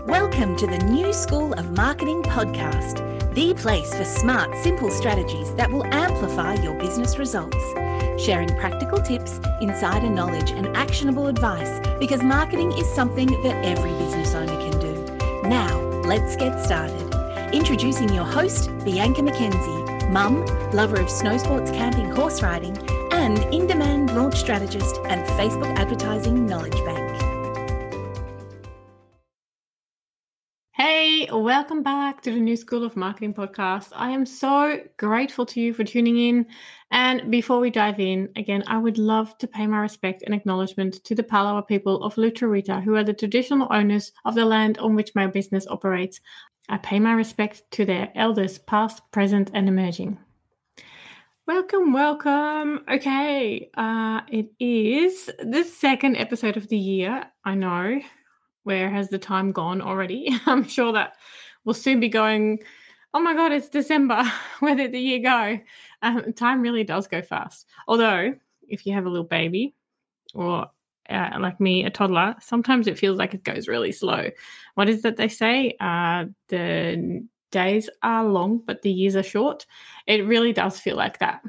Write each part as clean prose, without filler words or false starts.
Welcome to the New School of Marketing podcast, the place for smart, simple strategies that will amplify your business results. Sharing practical tips, insider knowledge, and actionable advice because marketing is something that every business owner can do. Now, let's get started. Introducing your host, Bianca McKenzie, mum, lover of snow sports, camping, horse riding, and in-demand launch strategist and Facebook advertising knowledge bank. Hey, welcome back to the New School of Marketing podcast. I am so grateful to you for tuning in. And before we dive in, again, I would love to pay my respect and acknowledgement to the Palawa people of Lutruwita, who are the traditional owners of the land on which my business operates. I pay my respect to their elders, past, present, and emerging. Welcome. Okay, it is the second episode of the year. I know. Where has the time gone already? I'm sure that we'll soon be going, oh my God, it's December. Where did the year go? Time really does go fast. Although, if you have a little baby or like me, a toddler, sometimes it feels like it goes really slow. What is that they say? The days are long, but the years are short. It really does feel like that.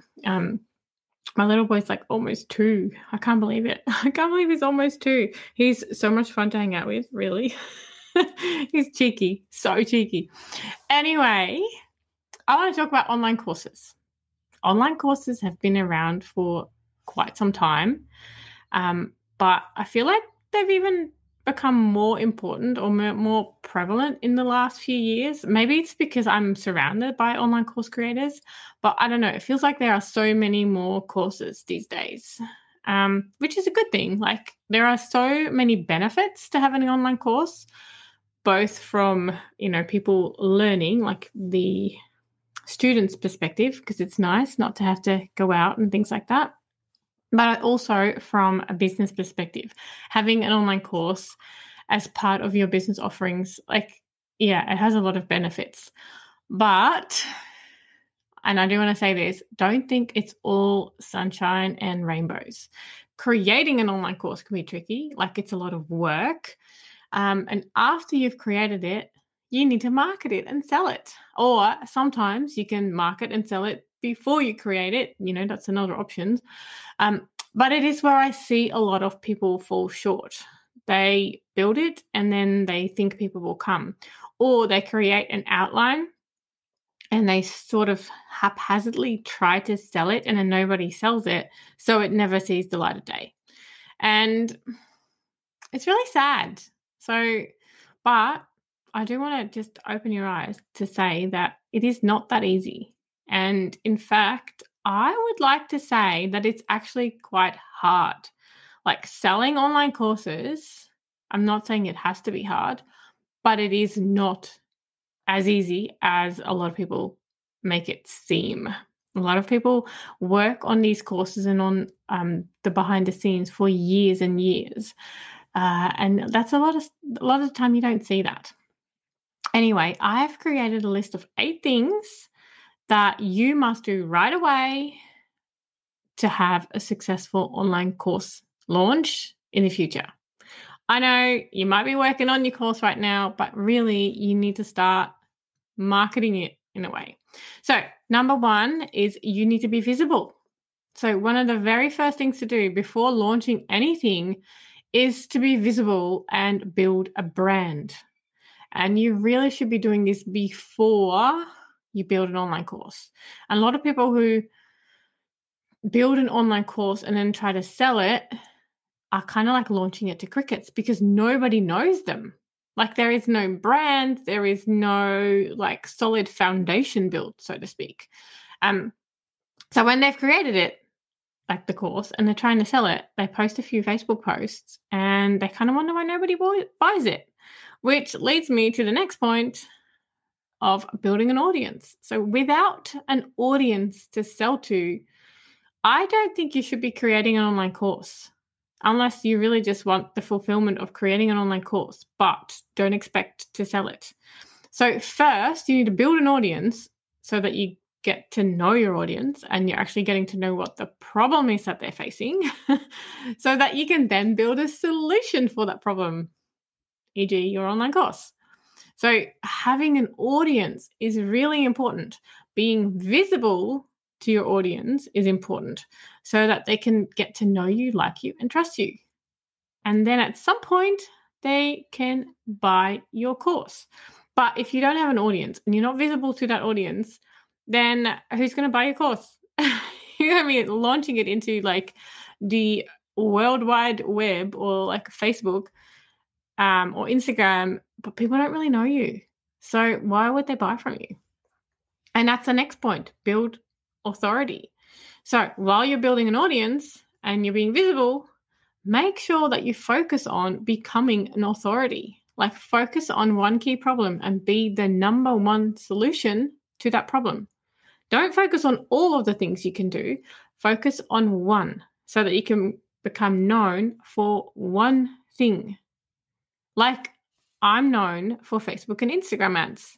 My little boy's like almost 2. I can't believe it. I can't believe he's almost 2. He's so much fun to hang out with, really. He's cheeky, so cheeky. Anyway, I want to talk about online courses. Online courses have been around for quite some time, but I feel like they've even become more important or more prevalent in the last few years. Maybe it's because I'm surrounded by online course creators, but I don't know. It feels like there are so many more courses these days, which is a good thing. Like there are so many benefits to having an online course, both from, people learning, like the student's perspective, because it's nice not to have to go out and things like that. But also from a business perspective, having an online course as part of your business offerings, it has a lot of benefits. But, and I do want to say this, don't think it's all sunshine and rainbows. Creating an online course can be tricky, it's a lot of work. And after you've created it, you need to market it and sell it. Or sometimes you can market and sell it before you create it. That's another option. But it is where I see a lot of people fall short. They build it and then they think people will come. Or they create an outline and they sort of haphazardly try to sell it and then nobody sells it. So it never sees the light of day. And it's really sad. But I do want to just open your eyes to say that it is not that easy. And in fact, I would like to say that it's actually quite hard. Like selling online courses, I'm not saying it has to be hard, but it is not as easy as a lot of people make it seem. A lot of people work on these courses and on the behind the scenes for years and years. And that's a lot of the time you don't see that. Anyway, I've created a list of 8 things that you must do right away to have a successful online course launch in the future. I know you might be working on your course right now, but really you need to start marketing it in a way. So number 1 is you need to be visible. So one of the very first things to do before launching anything is to be visible and build a brand. And you really should be doing this before you build an online course. And a lot of people who build an online course and then try to sell it are kind of like launching it to crickets because nobody knows them. There is no brand, there is no solid foundation built, so to speak. So when they've created it, the course, and they're trying to sell it, they post a few Facebook posts and they kind of wonder why nobody buys it, which leads me to the next point of building an audience. So without an audience to sell to, I don't think you should be creating an online course unless you really just want the fulfillment of creating an online course, but don't expect to sell it. So first, you need to build an audience so that you get to know your audience and you're actually getting to know what the problem is that they're facing so that you can then build a solution for that problem, e.g. your online course. So having an audience is really important. Being visible to your audience is important so that they can get to know you, like you, and trust you. And then at some point, they can buy your course. But if you don't have an audience and you're not visible to that audience, then who's going to buy your course? You're going to be launching it into like the World Wide Web or like Facebook or Instagram, but people don't really know you. So why would they buy from you? And that's the next point, build authority. So while you're building an audience and you're being visible, make sure that you focus on becoming an authority. Like focus on one key problem and be the number one solution to that problem. Don't focus on all of the things you can do. Focus on one so that you can become known for one thing. Like I'm known for Facebook and Instagram ads.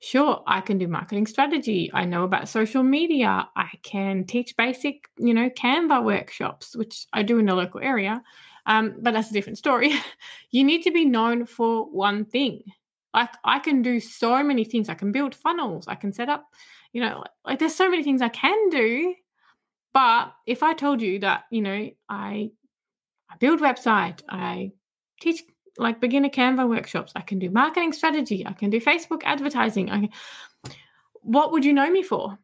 Sure, I can do marketing strategy. I know about social media. I can teach basic, Canva workshops, which I do in the local area. But that's a different story. You need to be known for one thing. Like I can do so many things. I can build funnels. I can set up, like there's so many things I can do. But if I told you that, I build website, I teach like beginner Canva workshops, I can do marketing strategy, I can do Facebook advertising, what would you know me for?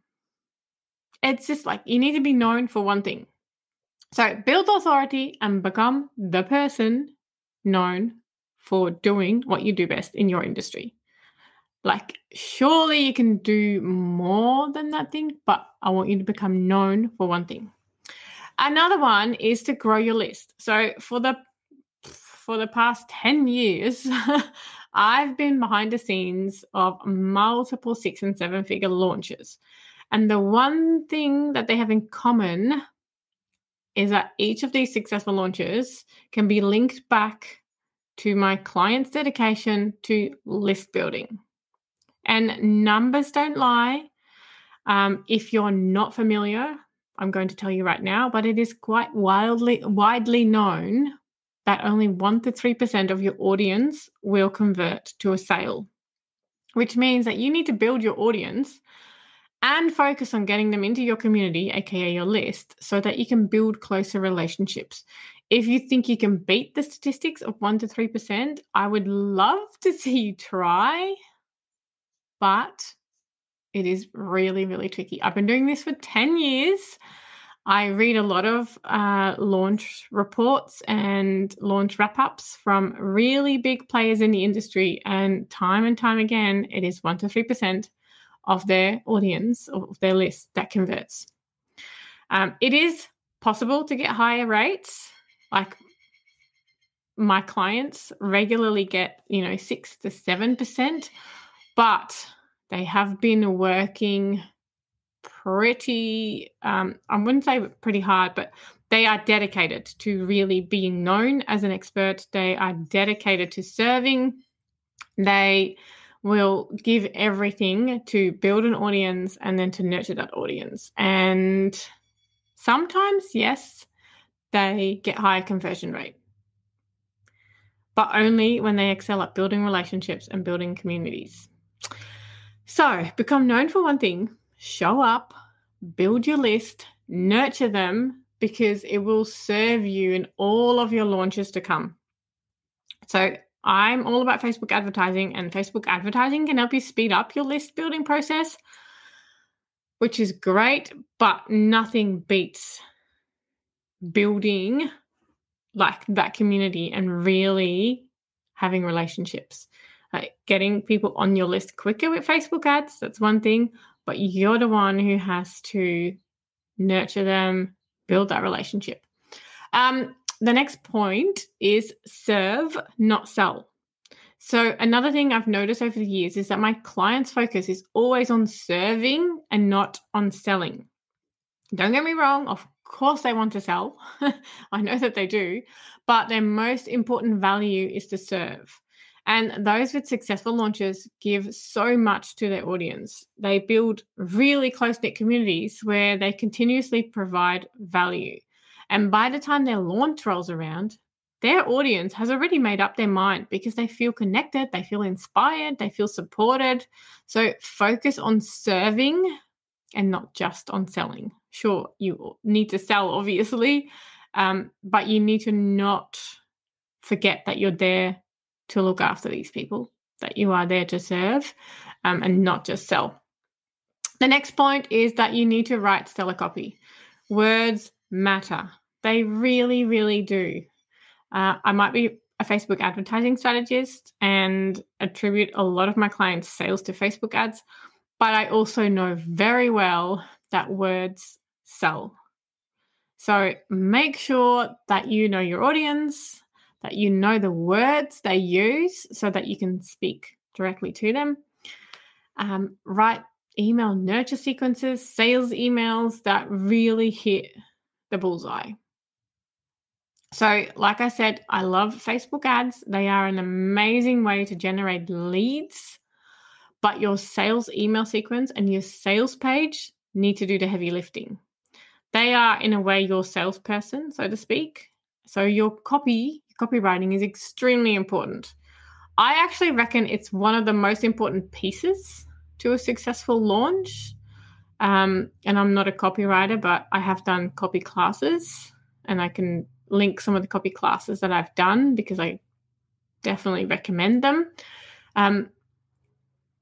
It's just like you need to be known for one thing. So build authority and become the person known for doing what you do best in your industry. Like surely you can do more than that thing, but I want you to become known for one thing. Another one is to grow your list. So for the past 10 years, I've been behind the scenes of multiple 6- and 7-figure launches. And the one thing that they have in common is that each of these successful launches can be linked back to my client's dedication to list building. And numbers don't lie. If you're not familiar, I'm going to tell you right now, but it is quite widely known that only 1 to 3% of your audience will convert to a sale, which means that you need to build your audience and focus on getting them into your community, aka your list, so that you can build closer relationships. If you think you can beat the statistics of 1 to 3%, I would love to see you try, but it is really, really tricky. I've been doing this for 10 years. I read a lot of launch reports and launch wrap-ups from really big players in the industry, and time again, it is 1 to 3% of their audience, of their list, that converts. It is possible to get higher rates. Like my clients regularly get, 6 to 7%, but they have been working pretty, I wouldn't say pretty hard, but they are dedicated to really being known as an expert. They are dedicated to serving. They will give everything to build an audience and then to nurture that audience. And sometimes, yes, they get higher conversion rate, but only when they excel at building relationships and building communities. So become known for one thing, show up, build your list, nurture them, because it will serve you in all of your launches to come. So I'm all about Facebook advertising, and Facebook advertising can help you speed up your list building process, which is great, but nothing beats building like that community and really having relationships. Like getting people on your list quicker with Facebook ads, that's one thing, but you're the one who has to nurture them, build that relationship. The next point is serve, not sell. So another thing I've noticed over the years is that my clients' focus is always on serving and not on selling. Don't get me wrong, of course they want to sell. I know that they do, but their most important value is to serve. And those with successful launches give so much to their audience. They build really close-knit communities where they continuously provide value. And by the time their launch rolls around, their audience has already made up their mind because they feel connected, they feel inspired, they feel supported. So focus on serving and not just on selling. Sure, you need to sell, obviously, but you need to not forget that you're there to look after these people, that you are there to serve, and not just sell. The next point is that you need to write stellar copy. Words matter. They really, really do. I might be a Facebook advertising strategist and attribute a lot of my clients' sales to Facebook ads, but I also know very well that words sell. So make sure that you know your audience, that you know the words they use so that you can speak directly to them. Write email nurture sequences, sales emails that really hit the bullseye. So like I said, I love Facebook ads. They are an amazing way to generate leads, but your sales email sequence and your sales page need to do the heavy lifting. They are, in a way, your salesperson, so to speak. So your copywriting is extremely important. I actually reckon it's one of the most important pieces to a successful launch. And I'm not a copywriter, but I have done copy classes, and I can link some of the copy classes that I've done because I definitely recommend them.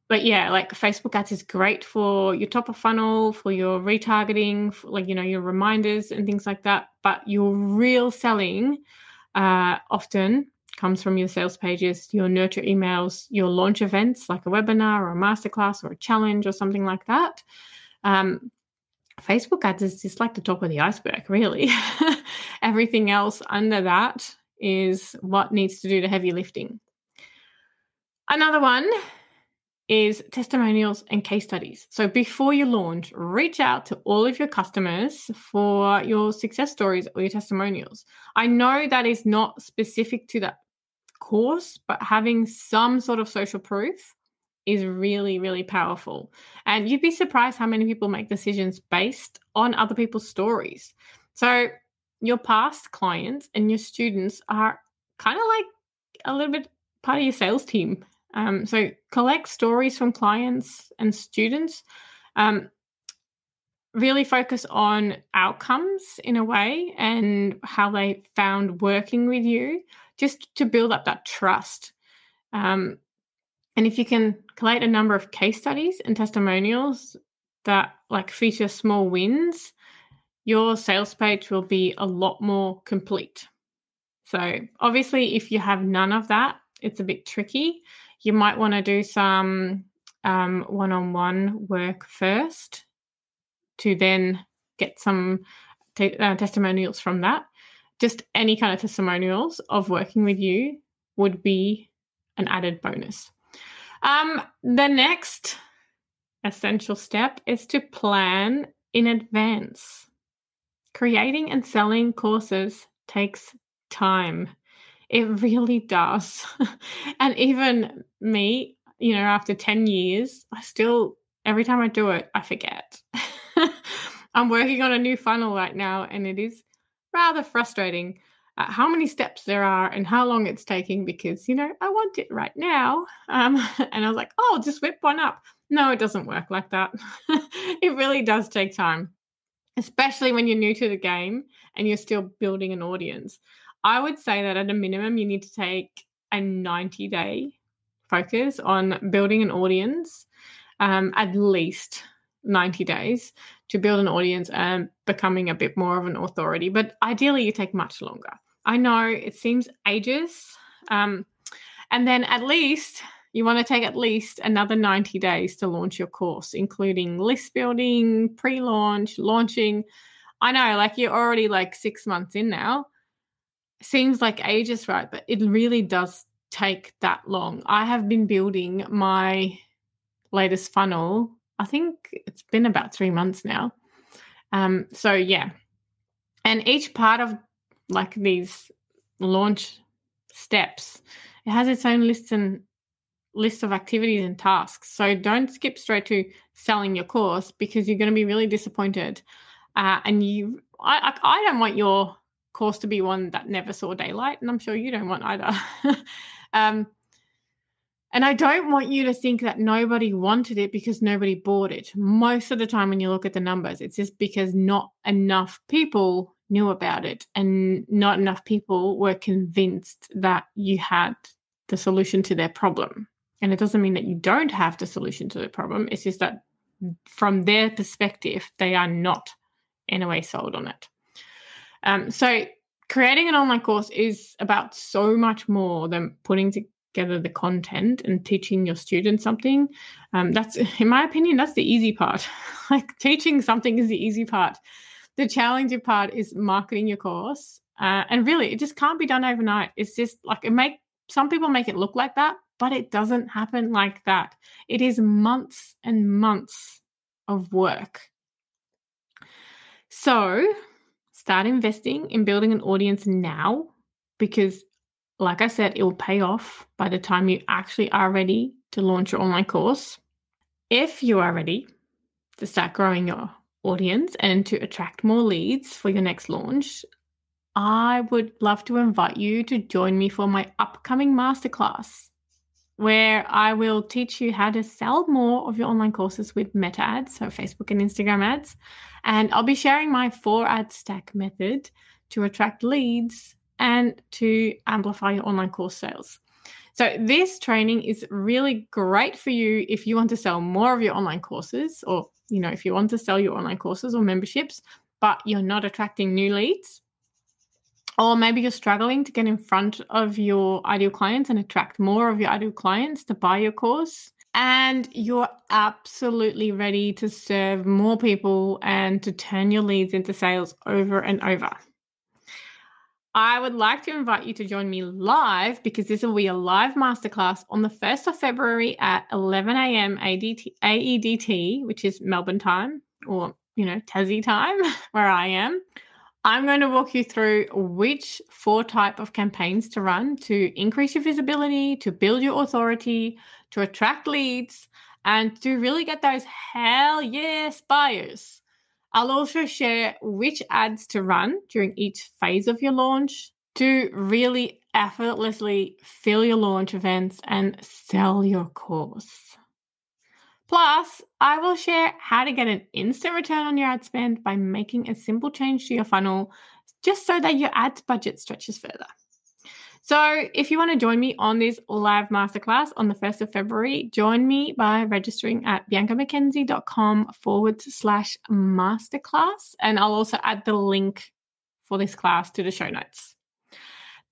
But yeah, like Facebook ads is great for your top of funnel, for your retargeting, for your reminders and things like that. But your real selling often comes from your sales pages, your nurture emails, your launch events like a webinar or a masterclass or a challenge or something like that. Facebook ads is just like the top of the iceberg, really. Everything else under that is what needs to do the heavy lifting. Another one is testimonials and case studies. So before you launch, reach out to all of your customers for your success stories or your testimonials. I know that is not specific to that course, but having some sort of social proof is really, really powerful. And you'd be surprised how many people make decisions based on other people's stories. So your past clients and your students are kind of like a little bit part of your sales team. So collect stories from clients and students. Really focus on outcomes in a way and how they found working with you, just to build up that trust. And if you can collate a number of case studies and testimonials that feature small wins, your sales page will be a lot more complete. So obviously, if you have none of that, it's a bit tricky. You might want to do some one-on-one work first to then get some testimonials from that. Just any kind of testimonials of working with you would be an added bonus. The next essential step is to plan in advance. Creating and selling courses takes time. It really does. And even me, after 10 years, every time I do it, I forget. I'm working on a new funnel right now, and it is rather frustrating how many steps there are and how long it's taking because, I want it right now. And I was like, just whip one up. No, it doesn't work like that. It really does take time, especially when you're new to the game and you're still building an audience. I would say that at a minimum, you need to take a 90-day focus on building an audience, at least 90 days to build an audience and becoming a bit more of an authority. But ideally, you take much longer. I know it seems ages. And then at least you want to take at least another 90 days to launch your course, including list building, pre-launch, launching. I know, you're already 6 months in now. Seems like ages, right? But it really does take that long. I have been building my latest funnel. I think it's been about 3 months now. So yeah. And each part of these launch steps, it has its own list of activities and tasks. So don't skip straight to selling your course because you're going to be really disappointed. And I don't want your course to be one that never saw daylight, and I'm sure you don't want either. And I don't want you to think that nobody wanted it because nobody bought it. Most of the time when you look at the numbers, it's just because not enough people knew about it and not enough people were convinced that you had the solution to their problem. And it doesn't mean that you don't have the solution to the problem. It's just that from their perspective, they are not in a way sold on it. So creating an online course is about so much more than putting together the content and teaching your students something. That's, in my opinion, that's the easy part. Like teaching something is the easy part. The challenging part is marketing your course. And really, it just can't be done overnight. It's just like some people make it look like that, but it doesn't happen like that. It is months and months of work. So start investing in building an audience now, because like I said, it will pay off by the time you actually are ready to launch your online course. If you are ready to start growing your audience and to attract more leads for your next launch, I would love to invite you to join me for my upcoming masterclass, where I will teach you how to sell more of your online courses with meta ads, so Facebook and Instagram ads. And I'll be sharing my 4-ad stack method to attract leads and to amplify your online course sales. So this training is really great for you if you want to sell more of your online courses, or if you want to sell your online courses or memberships, but you're not attracting new leads. Or maybe you're struggling to get in front of your ideal clients and attract more of your ideal clients to buy your course. And you're absolutely ready to serve more people and to turn your leads into sales over and over. I would like to invite you to join me live, because this will be a live masterclass on the 1st of February at 11 a.m. AEDT, which is Melbourne time, or, Tassie time, where I am. I'm going to walk you through which 4 type of campaigns to run to increase your visibility, to build your authority, to attract leads, and to really get those hell yes buyers. I'll also share which ads to run during each phase of your launch to really effortlessly fill your launch events and sell your course. Plus, I will share how to get an instant return on your ad spend by making a simple change to your funnel, just so that your ads budget stretches further. So if you want to join me on this live masterclass on the 1st of February, join me by registering at biancamckenzie.com/masterclass. And I'll also add the link for this class to the show notes.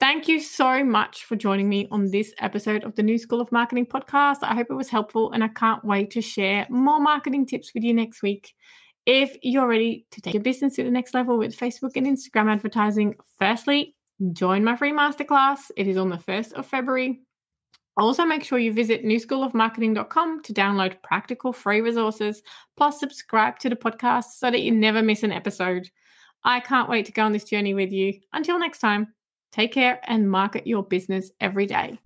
Thank you so much for joining me on this episode of the New School of Marketing podcast. I hope it was helpful, and I can't wait to share more marketing tips with you next week. If you're ready to take your business to the next level with Facebook and Instagram advertising, firstly, join my free masterclass. It is on the 1st of February. Also, make sure you visit newschoolofmarketing.com to download practical free resources, plus subscribe to the podcast so that you never miss an episode. I can't wait to go on this journey with you. Until next time, take care and market your business every day.